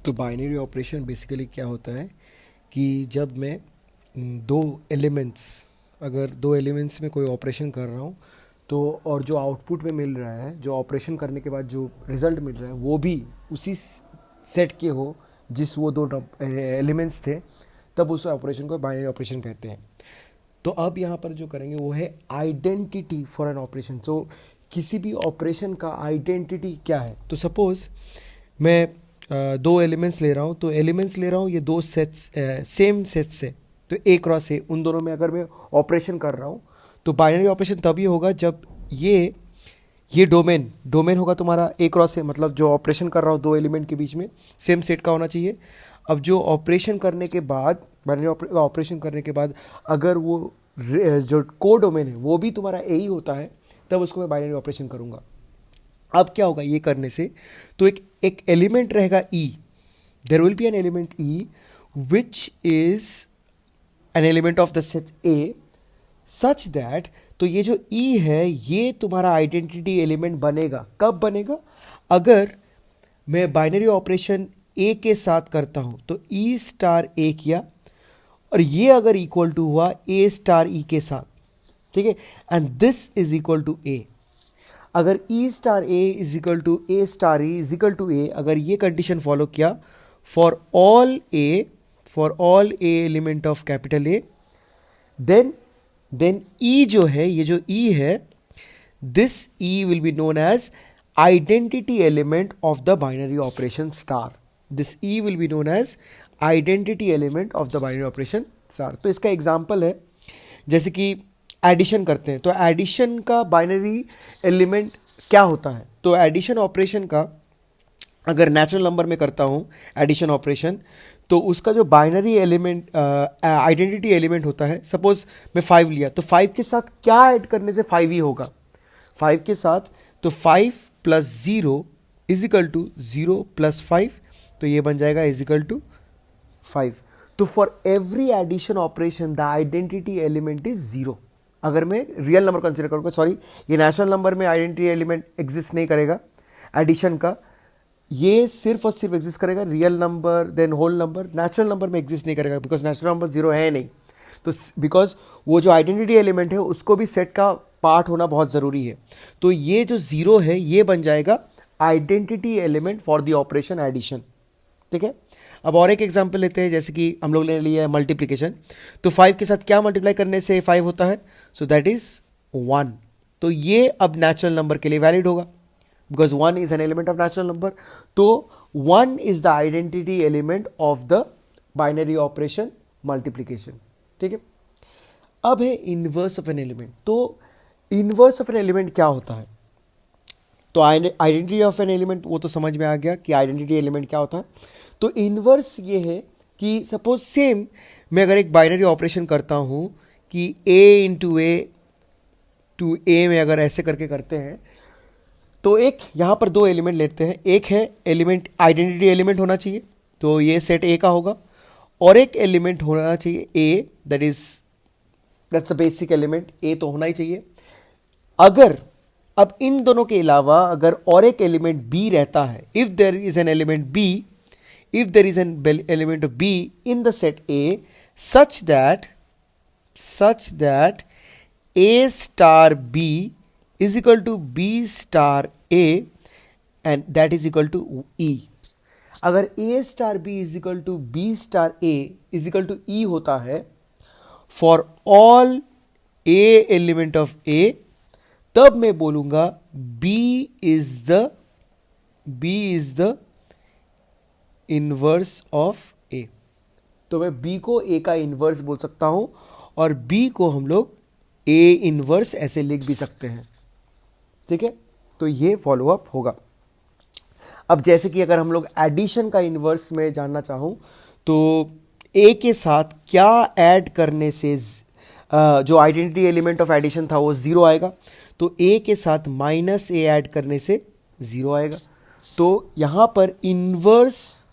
तो binary operation basically क्या होता है कि जब मैं दो एलिमेंट्स अगर दो एलिमेंट्स में कोई ऑपरेशन कर रहा हूँ तो और जो आउटपुट में मिल रहा है, जो ऑपरेशन करने के बाद जो रिजल्ट मिल रहा है वो भी उसी सेट के हो जिस वो दो एलिमेंट्स थे, तब उस ऑपरेशन को बाइनरी ऑपरेशन कहते हैं। तो अब यहाँ पर जो करेंगे वो है आइडेंटिटी फॉर एन ऑपरेशन। तो किसी भी ऑपरेशन का आइडेंटिटी क्या है। तो सपोज मैं दो एलिमेंट्स ले रहा हूँ, तो एलिमेंट्स ले रहा हूँ ये दो सेट्स सेम सेट्स है, तो ए क्रॉस ए, उन दोनों में अगर मैं ऑपरेशन कर रहा हूँ तो बाइनरी ऑपरेशन तभी होगा जब ये डोमेन होगा तुम्हारा ए क्रॉस ए, मतलब जो ऑपरेशन कर रहा हूँ दो एलिमेंट के बीच में सेम सेट का होना चाहिए। अब जो ऑपरेशन करने के बाद बाइनरी ऑपरेशन करने के बाद अगर वो जो को डोमेन है वो भी तुम्हारा ए ही होता है, तब उसको मैं बाइनरी ऑपरेशन करूँगा। अब क्या होगा ये करने से, तो एक एलिमेंट रहेगा E, there will be an element E which is an element of the set A such that, तो ये जो ई है ये तुम्हारा आइडेंटिटी एलिमेंट बनेगा। कब बनेगा? अगर मैं बाइनरी ऑपरेशन ए के साथ करता हूं तो ई स्टार ए किया और ये अगर इक्वल टू हुआ ए स्टार ई के साथ, ठीक है, and this is equal to A. अगर E star A is equal to A star E is equal to A, अगर ये कंडीशन फॉलो किया for all A element of capital A, then E जो है, ये जो ई है, this E will be known as identity element of the binary operation star. This E will be known as identity element of the binary operation star. तो इसका example है जैसे कि एडिशन करते हैं, तो एडिशन का बाइनरी एलिमेंट क्या होता है। तो एडिशन ऑपरेशन का अगर नेचुरल नंबर में करता हूँ एडिशन ऑपरेशन, तो उसका जो बाइनरी एलिमेंट आइडेंटिटी एलिमेंट होता है, सपोज मैं 5 लिया तो 5 के साथ क्या ऐड करने से 5 ही होगा, 5 के साथ, तो 5 plus 0 is equal to 0 plus 5, तो ये बन जाएगा इज इक्वल टू 5। तो for every addition operation the identity element is 0। अगर मैं रियल नंबर कंसिडर करूँगा, सॉरी ये नेचुरल नंबर में आइडेंटिटी एलिमेंट एग्जिस्ट नहीं करेगा एडिशन का, ये सिर्फ और सिर्फ एग्जिस्ट करेगा real number then whole number, natural number में एग्जिस्ट नहीं करेगा बिकॉज नेचुरल नंबर 0 है नहीं। तो बिकॉज वो जो आइडेंटिटी एलिमेंट है उसको भी सेट का पार्ट होना बहुत ज़रूरी है, तो ये जो 0 है ये बन जाएगा identity element for the operation addition. ठीक है, अब और एक एग्जांपल लेते हैं, जैसे कि हम लोग ने लिया है मल्टीप्लिकेशन, तो 5 के साथ क्या मल्टीप्लाई करने से 5 होता है, सो दैट इज 1। तो ये अब नेचुरल नंबर के लिए वैलिड होगा because 1 is an element of natural number. तो 1 is the identity element of the binary operation multiplication. ठीक है, अब है इनवर्स ऑफ एन एलिमेंट। तो इनवर्स ऑफ एन एलिमेंट क्या होता है, तो आइडेंटिटी ऑफ एन एलिमेंट वो तो समझ में आ गया कि आइडेंटिटी एलिमेंट क्या होता है। तो इनवर्स ये है कि सपोज सेम मैं अगर एक बाइनरी ऑपरेशन करता हूं कि a इंटू ए टू ए में अगर ऐसे करके करते हैं, तो एक यहां पर दो एलिमेंट लेते हैं, एक है एलिमेंट आइडेंटिटी एलिमेंट होना चाहिए, तो ये सेट ए का होगा, और एक एलिमेंट होना चाहिए ए, दैट्स द बेसिक एलिमेंट, ए तो होना ही चाहिए। अगर अब इन दोनों के अलावा अगर और एक एलिमेंट बी रहता है, if there is an element B, if there is an element of B in the set A such that A star B is equal to B star A and that is equal to E। अगर A star B is equal to B star A is equal to E होता है for all A element of A, तब मैं बोलूंगा B is the inverse of A. तो मैं B को ए का इनवर्स बोल सकता हूं और बी को हम लोग ए इनवर्स ऐसे लिख भी सकते हैं। ठीक है, तो ये फॉलोअप होगा। अब जैसे कि अगर हम लोग एडिशन का इनवर्स में जानना चाहूं, तो ए के साथ क्या ऐड करने से जो आइडेंटिटी एलिमेंट ऑफ एडिशन था वो 0 आएगा, तो ए के साथ माइनस ए ऐड करने से 0 आएगा। तो यहां पर inverse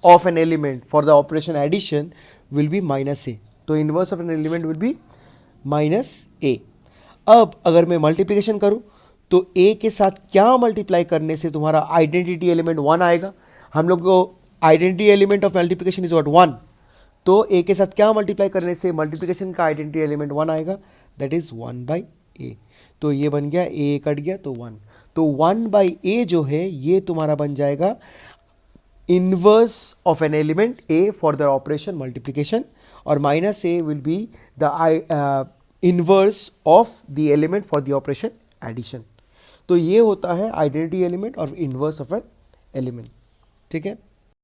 of an element for the operation addition will be minus a, तो inverse of an element will be minus a। अब अगर मैं मल्टीप्लिकेशन करूं तो a के साथ क्या मल्टीप्लाई करने से तुम्हारा आइडेंटिटी एलिमेंट 1 आएगा। हम लोग को identity element of multiplication is what 1। तो ए के साथ क्या मल्टीप्लाई करने से मल्टीप्लिकेशन का आइडेंटिटी एलिमेंट 1 आएगा, दैट इज 1 बाई ए। तो ये बन गया, ए कट गया तो 1। तो 1 बाई ए जो है ये तुम्हारा बन जाएगा inverse of an element A for the operation multiplication, और minus A will be the inverse of the element for the operation addition. तो ये होता है आइडेंटिटी एलिमेंट और इनवर्स ऑफ एन एलिमेंट। ठीक है।